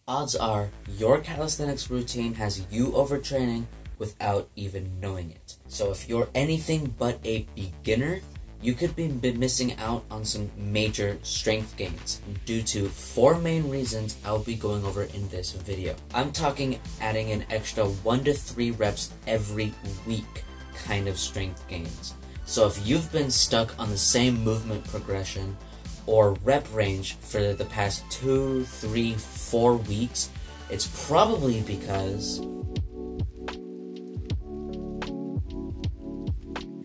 Odds are your calisthenics routine has you overtraining without even knowing it. So if you're anything but a beginner, you could be missing out on some major strength gains due to 4 main reasons I'll be going over in this video. I'm talking adding an extra 1 to 3 reps every week kind of strength gains. So if you've been stuck on the same movement progression or rep range for the past 2, 3, 4 weeks, it's probably because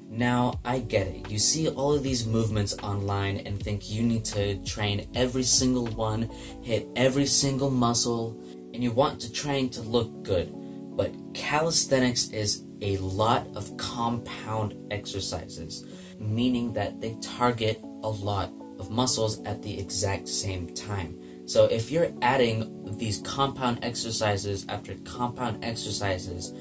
now, I get it. You see all of these movements online and think you need to train every single one, hit every single muscle, and you want to train to look good. But calisthenics is a lot of compound exercises, meaning that they target a lot of muscles at the exact same time. So if you're adding these compound exercises after compound exercises,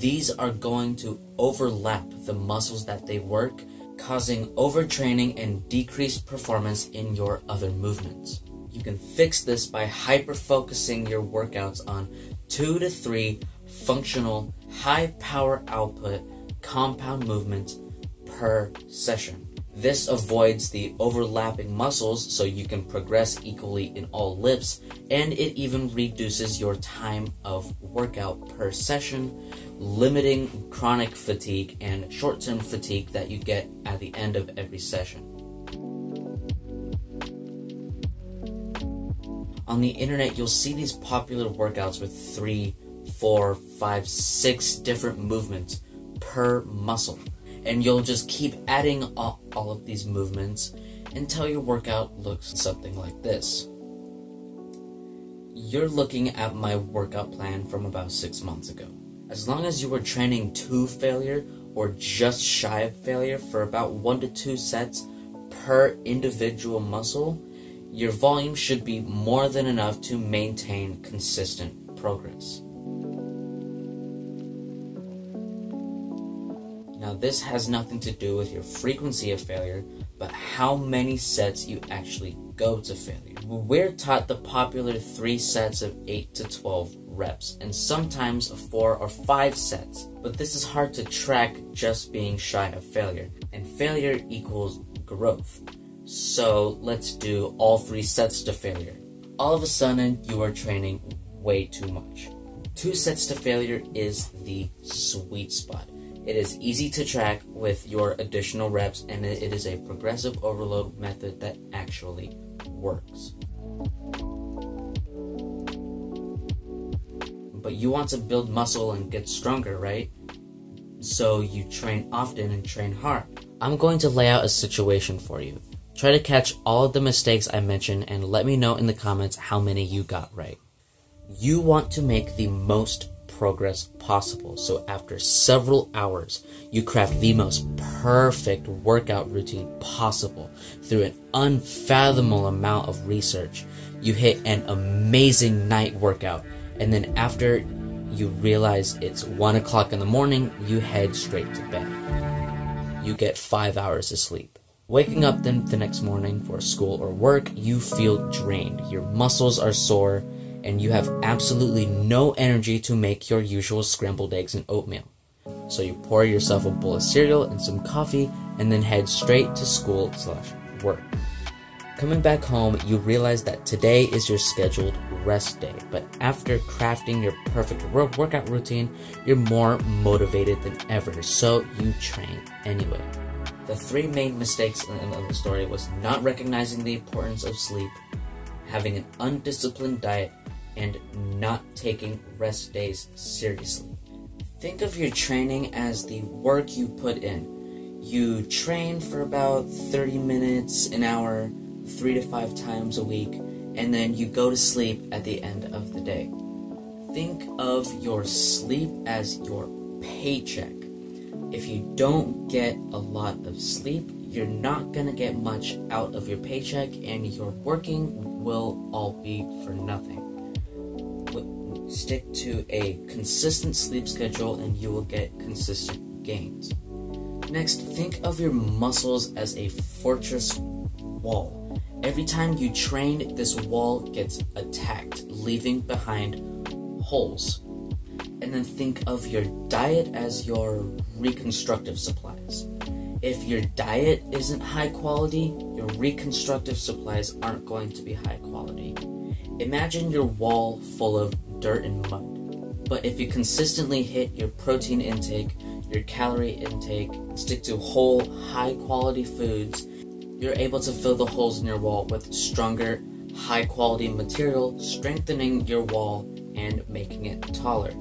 these are going to overlap the muscles that they work, causing overtraining and decreased performance in your other movements. You can fix this by hyper-focusing your workouts on 2 to 3 functional, high power output compound movements per session. This avoids the overlapping muscles so you can progress equally in all lifts, and it even reduces your time of workout per session, limiting chronic fatigue and short-term fatigue that you get at the end of every session. On the internet, you'll see these popular workouts with 3, 4, 5, 6 different movements per muscle. And you'll just keep adding all of these movements until your workout looks something like this. You're looking at my workout plan from about 6 months ago. As long as you were training to failure or just shy of failure for about 1 to 2 sets per individual muscle, your volume should be more than enough to maintain consistent progress. Now, this has nothing to do with your frequency of failure, but how many sets you actually go to failure. We're taught the popular 3 sets of 8 to 12 reps, and sometimes 4 or 5 sets, but this is hard to track just being shy of failure, and failure equals growth. So let's do all 3 sets to failure. All of a sudden, you are training way too much. 2 sets to failure is the sweet spot. It is easy to track with your additional reps, and it is a progressive overload method that actually works. But you want to build muscle and get stronger, right? So you train often and train hard. I'm going to lay out a situation for you. Try to catch all of the mistakes I mentioned and let me know in the comments how many you got right. You want to make the most progress possible, so after several hours, you craft the most perfect workout routine possible through an unfathomable amount of research. You hit an amazing night workout, and then after you realize it's 1 o'clock in the morning, you head straight to bed. You get 5 hours of sleep. Waking up then the next morning for school or work, you feel drained. Your muscles are sore, and you have absolutely no energy to make your usual scrambled eggs and oatmeal. So you pour yourself a bowl of cereal and some coffee, and then head straight to school/work. Coming back home, you realize that today is your scheduled rest day, but after crafting your perfect workout routine, you're more motivated than ever, so you train anyway. The 3 main mistakes in the story was not recognizing the importance of sleep, having an undisciplined diet, and not taking rest days seriously. Think of your training as the work you put in. You train for about 30 minutes, an hour, 3 to 5 times a week, and then you go to sleep at the end of the day. Think of your sleep as your paycheck. If you don't get a lot of sleep, you're not gonna get much out of your paycheck, and your working will all be for nothing. Stick to a consistent sleep schedule and you will get consistent gains. Next, think of your muscles as a fortress wall. Every time you train, this wall gets attacked, leaving behind holes. And then think of your diet as your reconstructive supplies. If your diet isn't high quality, your reconstructive supplies aren't going to be high quality. Imagine your wall full of dirt and mud. But if you consistently hit your protein intake, your calorie intake, stick to whole, high quality foods, you're able to fill the holes in your wall with stronger, high quality material, strengthening your wall and making it taller.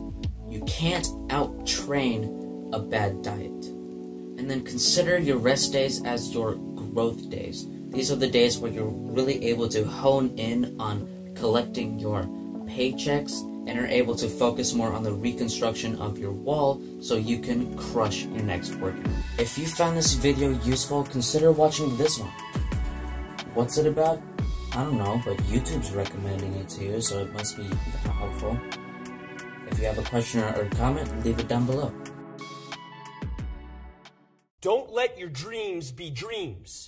You can't out-train a bad diet. And then consider your rest days as your growth days. These are the days where you're really able to hone in on collecting your paychecks and are able to focus more on the reconstruction of your wall so you can crush your next workout. If you found this video useful, consider watching this one. What's it about? I don't know, but YouTube's recommending it to you, so it must be helpful. If you have a question or a comment, leave it down below. Don't let your dreams be dreams.